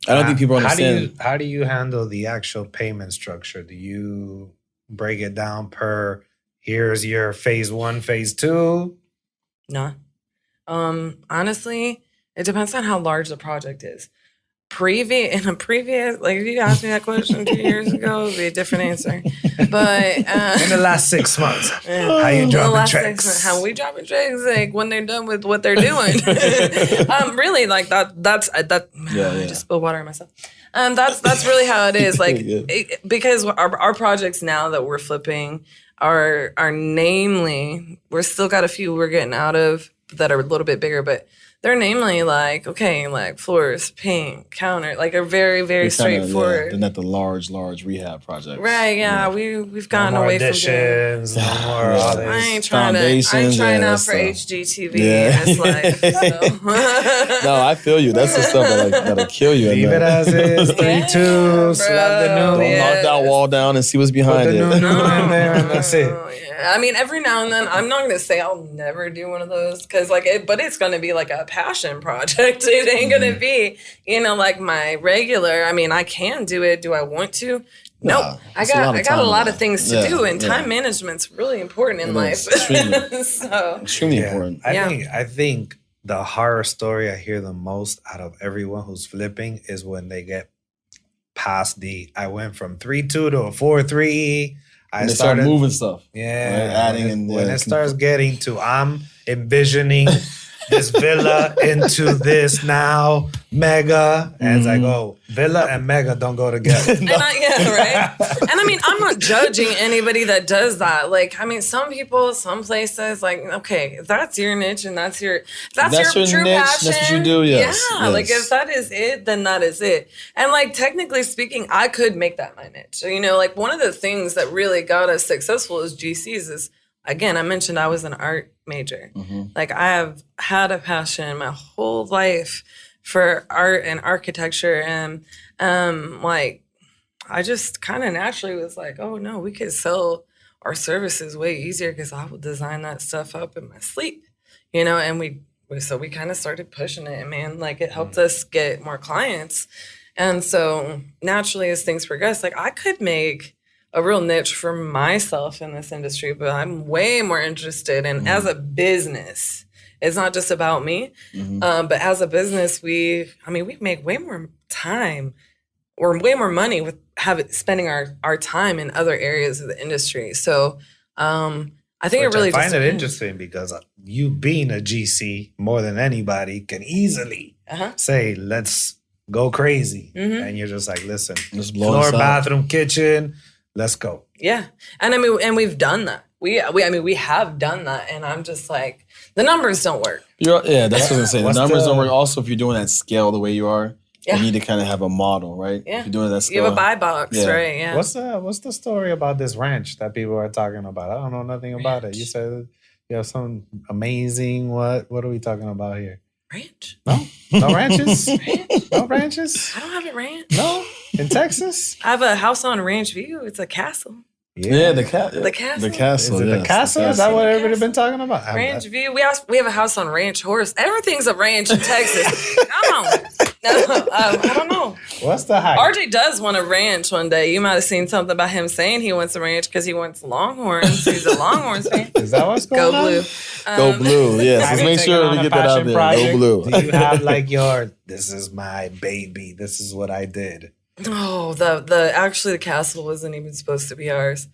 D: don't think people understand.
B: How do you handle the actual payment structure? Do you break it down per here's your phase 1, phase 2?
C: No. Honestly, it depends on how large the project is. In a previous, like if you asked me that question 2 years ago, it would be a different answer. But
B: in the last 6 months, how you dropping checks?
C: How we dropping checks? Like when they're done with what they're doing. Really, like that's I just spilled water on myself. That's really how it is. Like because our projects now that we're flipping are namely, we're still got a few we're getting out of that are a little bit bigger, but they're namely like, okay, like floors, paint, counter, like are very, very straightforward.
D: They're not the large rehab projects.
C: Right, yeah. We've gotten away from
B: additions, no more all this.
C: I ain't trying out for HGTV in this life. So.
D: No, I feel you. That's the stuff that'll kill you.
B: Leave it as is, 3-2, slap the new.
D: Knock that wall down and see what's behind it.
B: Put the new in there and that's it.
C: I mean, every now and then, I'm not going to say I'll never do one of those because, but it's going to be like a passion project. It ain't going to be, like my regular. I mean, I can do it. Do I want to? Nope. I got a lot of things to do, and time management's really important in life.
D: Extremely important.
B: I think the horror story I hear the most out of everyone who's flipping is when they get past I went from 3-2 to a 4-3.
D: I started moving stuff.
B: Yeah.
D: Right? Adding and
B: when it starts getting to I'm envisioning this villa into this now mega. And it's like, oh, villa and mega don't go together.
C: Right? And I mean, I'm not judging anybody that does that. Like, I mean, some people, some places, like, okay, if that's your niche and that's your true
D: niche,
C: passion.
D: That's what you do, yes.
C: Yeah, like if that is it, then that is it. And like, technically speaking, I could make that my niche. So, like one of the things that really got us successful as GCs is, again, I mentioned I was an art major. Mm-hmm. Like I have had a passion my whole life for art and architecture. And like I just kind of naturally was like, oh no, we could sell our services way easier because I will design that stuff up in my sleep, and we kind of started pushing it, and man, like it helped us get more clients. And so naturally as things progress, like I could make a real niche for myself in this industry, but I'm way more interested in as a business. It's not just about me, but as a business, we make way more time or way more money with spending our time in other areas of the industry. So I think I
B: find it interesting because you being a GC more than anybody can easily say, let's go crazy. And you're just like, listen, floor, bathroom, kitchen, let's go.
C: Yeah. And I mean, and we've done that. We have done that. And I'm just like, the numbers don't work.
D: That's what I was going to say. The numbers don't work. Also, if you're doing that scale the way you are, you need to kind of have a model, right?
C: Yeah.
D: If you're doing that scale.
C: You have a buy box, right? Yeah.
B: What's the story about this ranch that people are talking about? I don't know nothing about it. You said you have some amazing, what are we talking about here?
C: Ranch?
B: No ranches? No ranches?
C: I don't have a ranch.
B: No? In Texas?
C: I have a house on Ranch View. It's a castle.
D: Yeah, the
C: castle.
D: The castle.
B: Is it the castle? Is that what everybody's been talking about?
C: Ranch View. We have a house on Ranch Horse. Everything's a ranch in Texas. Come on. I don't know.
B: What's the hype?
C: RJ does want a ranch one day. You might have seen something about him saying he wants a ranch because he wants Longhorns. He's a Longhorns fan.
B: Is that what's going on?
C: Go Blue.
D: Go Blue. Yes. Let's make sure we get that out there.
B: Project.
D: Go Blue.
B: Do you have like this is my baby. This is what I did.
C: No, the castle wasn't even supposed to be ours.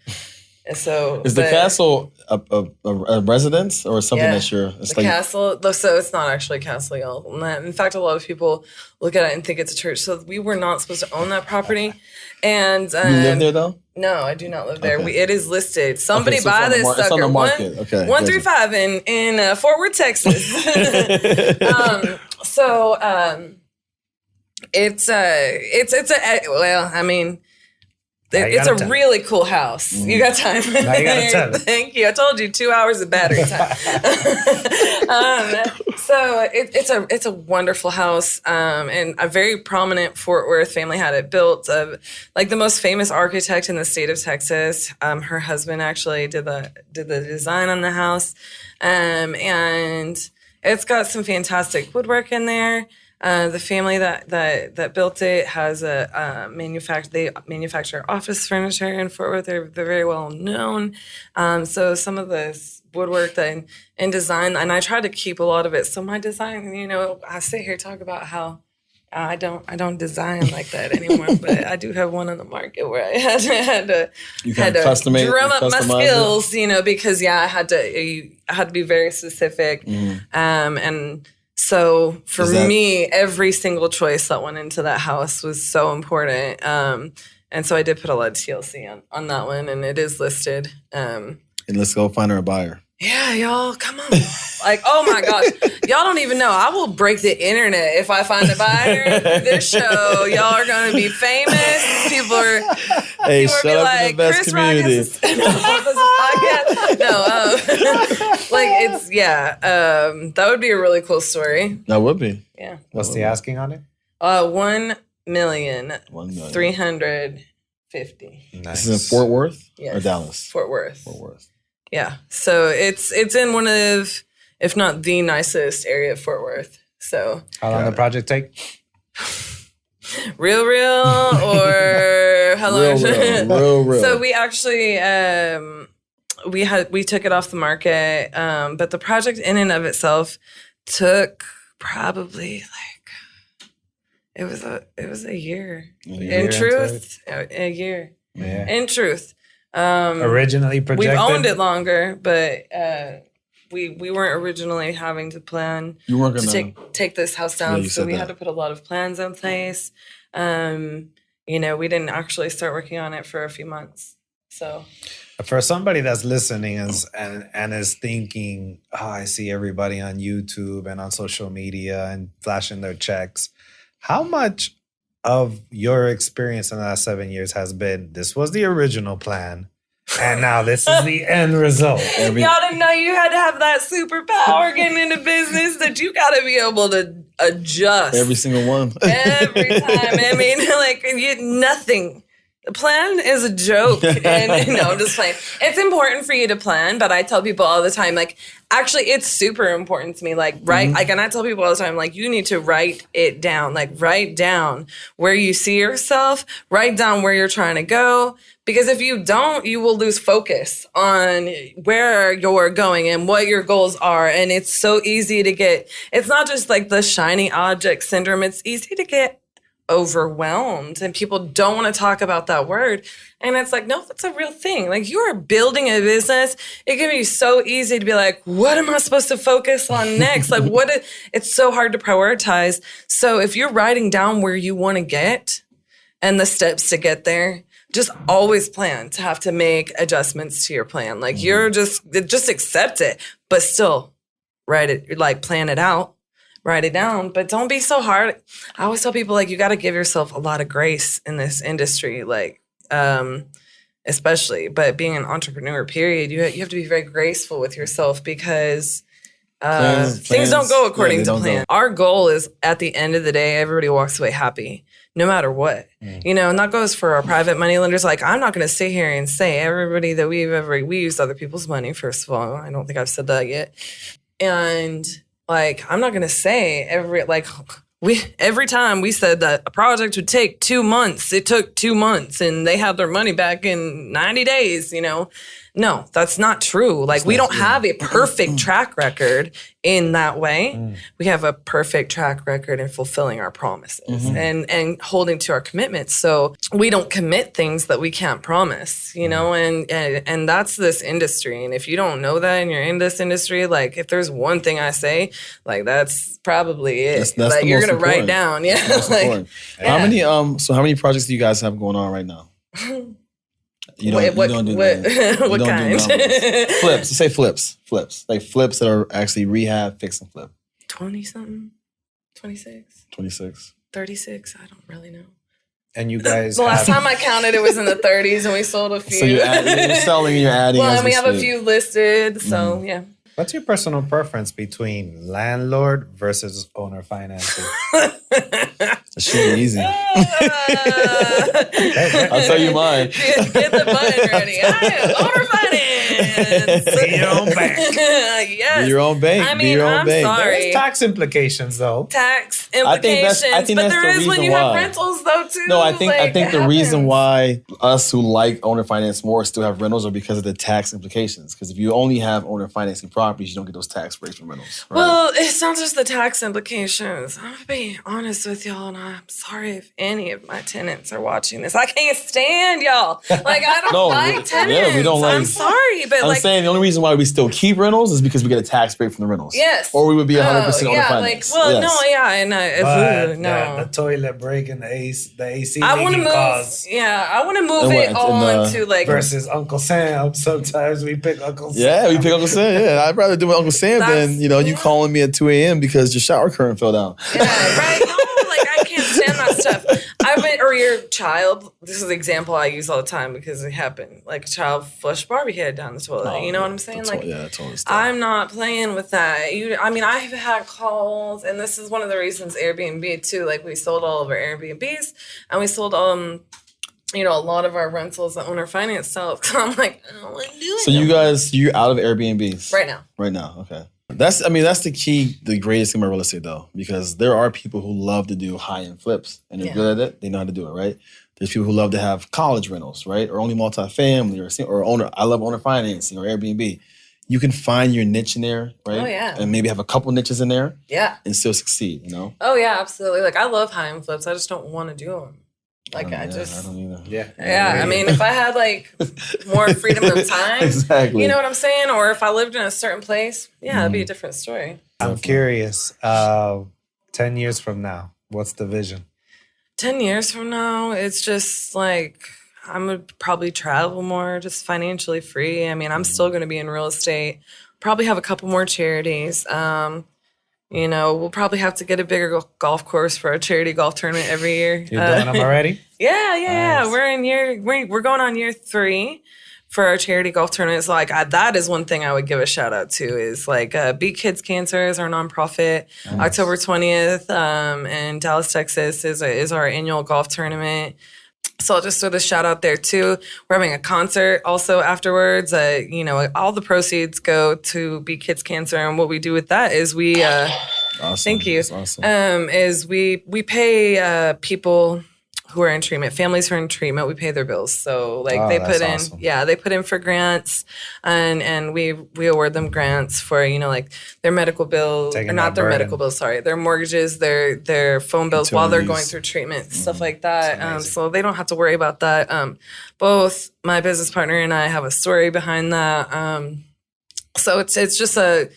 C: And so
D: is the castle a residence or something that you're?
C: It's the castle. So it's not actually a castle, y'all. In fact, a lot of people look at it and think it's a church. So we were not supposed to own that property. And
D: you live there though?
C: No, I do not live there.
D: Okay.
C: It is listed. Somebody buy this sucker.
D: It's on the market.
C: 135 in Fort Worth, Texas. It's a really cool house.
B: Mm-hmm.
C: You got time.
B: Now you gotta tell it.
C: Thank you. I told you 2 hours of battery time. So it's a wonderful house, and a very prominent Fort Worth family had it built. Like the most famous architect in the state of Texas. Her husband actually did the design on the house, and it's got some fantastic woodwork in there. The family that built it has a they manufacture office furniture in Fort Worth. They're very well known. So some of this woodwork and design, and I try to keep a lot of it. So my design, I sit here talk about how I don't design like that anymore, but I do have one on the market where I had to drum up my skills, because I had to be very specific, and. So for me, every single choice that went into that house was so important. And so I did put a lot of TLC on that one, and it is listed.
D: And let's go find her a buyer.
C: Yeah, y'all, come on. Like, oh my gosh. Y'all don't even know. I will break the internet if I find a buyer. This show, y'all are going to be famous. People are
D: shut up like, in the best
C: Chris
D: community.
C: That would be a really cool story.
D: That would be.
C: Yeah.
B: What's the asking on it?
C: $1,350,000.
D: Nice. This is in Fort Worth or Dallas?
C: Fort Worth. Yeah. So it's in one of, if not the nicest area of Fort Worth. So
B: how long the project take?
C: Real or how long?
D: Real.
C: So we actually we took it off the market, but the project in and of itself took probably it was a year. In truth, a year.
B: Yeah.
C: In truth.
B: Originally projected.
C: We've owned it longer, but we weren't originally having to plan to take this house down. So we had to put a lot of plans in place. We didn't actually start working on it for a few months. So
B: for somebody that's listening and is thinking, I see everybody on YouTube and on social media and flashing their checks. How much of your experience in the last 7 years has been, this was the original plan, and now this is the end result?
C: Y'all didn't know you had to have that superpower getting into business, that you got to be able to adjust.
D: Every single one.
C: Every time. I mean, nothing. The plan is a joke. And no, I'm just playing. It's important for you to plan, but I tell people all the time, actually, it's super important to me. And I tell people all the time, you need to write it down. Write down where you see yourself, write down where you're trying to go. Because if you don't, you will lose focus on where you're going and what your goals are. And it's so easy to it's not just the shiny object syndrome. It's easy to get overwhelmed, and people don't want to talk about that word. And it's no, that's a real thing. You are building a business. It can be so easy to be what am I supposed to focus on next? It's so hard to prioritize. So if you're writing down where you want to get and the steps to get there, just always plan to have to make adjustments to your plan. You're just accept it, but still write it, plan it out. Write it down, but don't be so hard. I always tell people, you got to give yourself a lot of grace in this industry, especially, but being an entrepreneur, period, you have to be very graceful with yourself because things don't go according to plan. Our goal is, at the end of the day, everybody walks away happy, no matter what. And that goes for our private money lenders. I'm not going to sit here and say everybody that we use other people's money, first of all. I don't think I've said that yet. And I'm not going to say every time we said that a project would take 2 months, it took 2 months and they had their money back in 90 days, No, that's not true. We don't have a perfect track record in that way. We have a perfect track record in fulfilling our promises and holding to our commitments. So we don't commit things that we can't promise, and that's this industry. And if you don't know that and you're in this industry, if there's one thing I say, that's probably it.
D: That's
C: you're going to write down. Yeah.
D: How many projects do you guys have going on right now? You don't do
C: what kind?
D: Flips. Let's say flips. Flips that are actually rehab, fix and flip.
C: 20-something, 26,
D: 26,
C: 36. I don't really know.
B: And you guys
C: The last time I counted, it was in the 30s, and we sold a few.
D: So you're selling and you're adding.
C: Well,
D: as
C: and we have a
D: speak.
C: few listed, so yeah.
B: What's your personal preference between landlord versus owner financing?
D: That should be easy. I'll tell you mine.
C: Get the button ready. Owner finance.
B: Be your own bank.
C: Yes.
D: Be your own bank.
C: I mean,
D: Be your own
C: I'm
D: bank.
C: sorry.
B: There's tax implications, though.
C: Tax
D: I think
C: implications, but
D: that's
C: there
D: the
C: is when
D: reason
C: you have
D: why.
C: rentals, though, too.
D: No, I think
C: Like,
D: the
C: it
D: reason
C: happens.
D: why us who like owner finance more still have rentals are because of the tax implications. Because if you only have owner financing properties, you don't get those tax breaks from rentals. Right?
C: Well, it's not just the tax implications. I'm gonna be honest with y'all, and I'm sorry if any of my tenants are watching this. I can't stand y'all. Like, I don't like tenants.
D: we don't like.
C: I'm sorry, but
D: I'm saying the only reason why we still keep rentals is because we get a tax break from the rentals.
C: Yes.
D: Or we would be 100% owner
C: yeah,
D: finance.
C: like, well,
D: Yes.
C: no, yeah, and
B: But
C: no.
B: the toilet break and the AC
C: I want to
B: leaking
C: move.
B: cause
C: Yeah, I want to move
D: And
C: it
D: what, in the-
C: on to like.
B: versus Uncle Sam. Sometimes we pick Uncle Sam.
D: Yeah, we pick Uncle Sam. Yeah, I'd rather do with Uncle Sam than you calling me at 2 a.m. because your shower current fell down.
C: Yeah, right. No, like I can't stand that stuff. Or your child. This is an example I use all the time because it happened. Like a child flushed Barbie head down the toilet. You know what I'm saying? Like,
D: totally.
C: I'm not playing with that. I mean, I've had calls, and this is one of the reasons Airbnb too. Like, we sold all of our Airbnbs, and we sold a lot of our rentals the owner finance style. I'm like, I don't want to do it.
D: So you're out of Airbnbs
C: right now.
D: Right now, okay. That's the key, the greatest thing about real estate though, because there are people who love to do high-end flips and they're good at it. They know how to do it, right? There's people who love to have college rentals, right? Or only multifamily or owner. I love owner financing or Airbnb. You can find your niche in there, right?
C: Oh, yeah.
D: And maybe have a couple niches in there.
C: Yeah.
D: And still succeed,
C: Oh, yeah, absolutely. Like, I love high-end flips. I just don't want to do them. Like, I
D: don't either.
C: Yeah, I mean, if I had, like, more freedom of time,
D: exactly.
C: You know what I'm saying? Or if I lived in a certain place, that'd be a different story.
B: I'm curious. 10 years from now, what's the vision?
C: 10 years from now, it's just, like, I'm going to probably travel more, just financially free. I mean, I'm still going to be in real estate. Probably have a couple more charities. We'll probably have to get a bigger golf course for a charity golf tournament every year.
B: You're doing them already?
C: Yeah.
B: Nice.
C: We're going on year 3 for our charity golf tournaments. Like, that is one thing I would give a shout out to is like Beat Kids Cancer is our nonprofit. Nice. October 20th in Dallas, Texas is our annual golf tournament. So I'll just throw the shout out there too. We're having a concert also afterwards. All the proceeds go to Beat Kids Cancer, and what we do with that is we
D: awesome.
C: Thank you.
D: That's awesome.
C: Is we pay people who are in treatment, families who are in treatment, we pay their bills. So they put in,
B: awesome.
C: they put in for grants, and we award them grants for their medical bills, or not their medical bills, sorry, their mortgages, their phone bills while they're going through treatment, stuff like that. So they don't have to worry about that. Both my business partner and I have a story behind that. So it's just a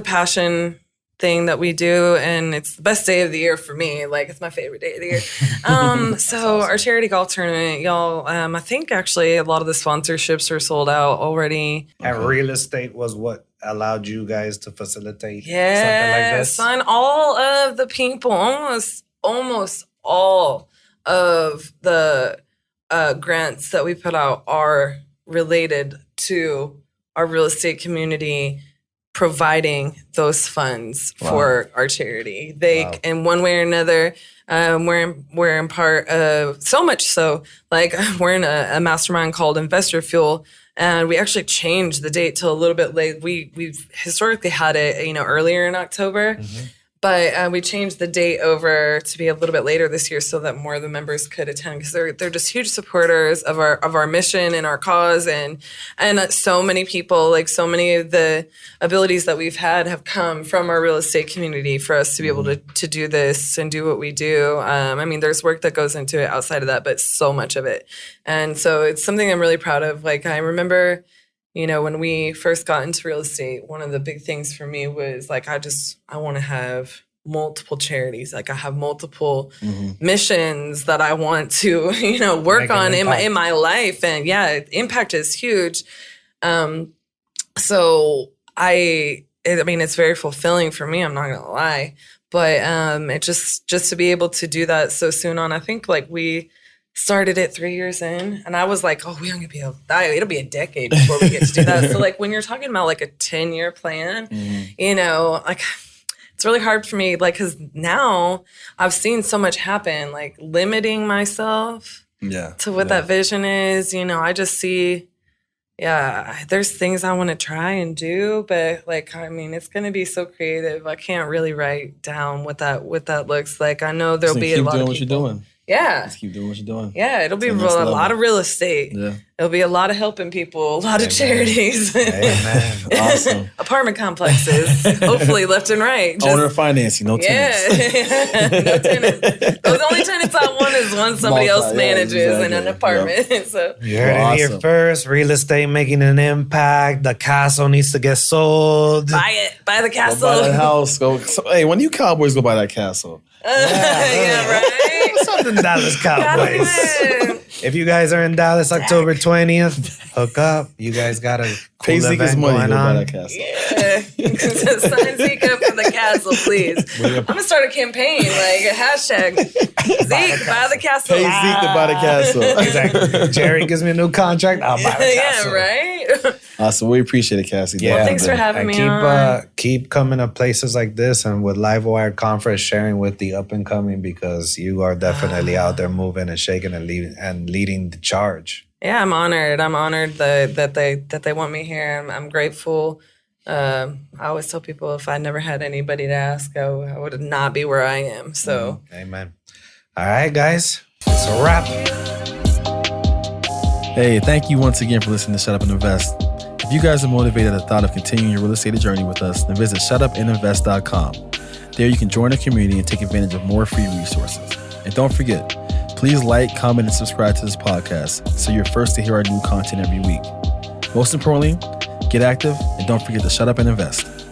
C: passion thing that we do, and it's the best day of the year for me. Like, it's my favorite day of the year. So our charity golf tournament, y'all, I think actually a lot of the sponsorships are sold out already.
B: And real estate was what allowed you guys to facilitate something like this?
C: And all of the people, almost all of the grants that we put out are related to our real estate community providing those funds for our charity. In one way or another, we're in part of, so much so, like, we're in a mastermind called Investor Fuel, and we actually changed the date till a little bit late. We've historically had it, earlier in October. But we changed the date over to be a little bit later this year so that more of the members could attend, because they're just huge supporters of our mission and our cause, and so many people, like, so many of the abilities that we've had have come from our real estate community for us to be able to do this and do what we do. I mean, there's work that goes into it outside of that, but so much of it. And so it's something I'm really proud of. Like, I remember, when we first got into real estate, one of the big things for me was, like, I want to have multiple charities. Like, I have multiple missions that I want to, work on in my life. And impact is huge. So it's very fulfilling for me. I'm not going to lie. But it just to be able to do that so soon on, I think, like, we started it 3 years in, and I was like, oh, we aren't gonna be able to die. It'll be a decade before we get to do that. So like when you're talking about like a 10-year plan, you know, like it's really hard for me, like, because now I've seen so much happen, like limiting myself to what that vision is. You know, I just see, there's things I want to try and do, but like, I mean, it's going to be so creative. I can't really write down what that looks like. I know there'll be a lot of people.
D: Keep doing what you're doing.
C: Yeah.
D: Just keep doing what you're doing.
C: Yeah, it'll be a lot of real estate. Yeah. It'll be a lot of helping people, a lot of charities.
B: Amen.
D: Awesome.
C: Apartment complexes, hopefully left and right.
D: Owner financing, no tenants.
C: No tenants. Those only tenants I want is one somebody else manages in an apartment. Yep. So
B: you heard it here first. Real estate making an impact. The castle needs to get sold.
C: Buy it. Buy the castle.
D: Go buy that house. Hey, when you Cowboys go buy that castle?
C: Yeah, right?
B: What's up, the Dallas Cowboys? If you guys are in Dallas October 20th, hook up. You guys got a cool event going on.
C: Yeah. Sign Zeke up for the castle, please. I'm going to start a campaign, like a hashtag, Zeke, buy the castle.
D: Pay Zeke to buy the castle.
B: Exactly. Jerry gives me a new contract, I'll buy the castle.
C: Yeah, right?
D: Awesome. We appreciate it, Cassie.
C: Yeah, well, thanks for having me on.
B: Keep coming to places like this and with Livewire Conference, sharing with the up and coming, because you are definitely out there moving and shaking and leading the charge.
C: Yeah, I'm honored. I'm honored that they want me here. I'm grateful. I always tell people if I never had anybody to ask, I would not be where I am. So,
B: amen. All right, guys, it's a wrap.
D: Hey, thank you once again for listening to Shut Up and Invest. If you guys are motivated at the thought of continuing your real estate journey with us, then visit shutupandinvest.com. There you can join a community and take advantage of more free resources. And don't forget, please like, comment, and subscribe to this podcast so you're first to hear our new content every week. Most importantly, get active and don't forget to shut up and invest.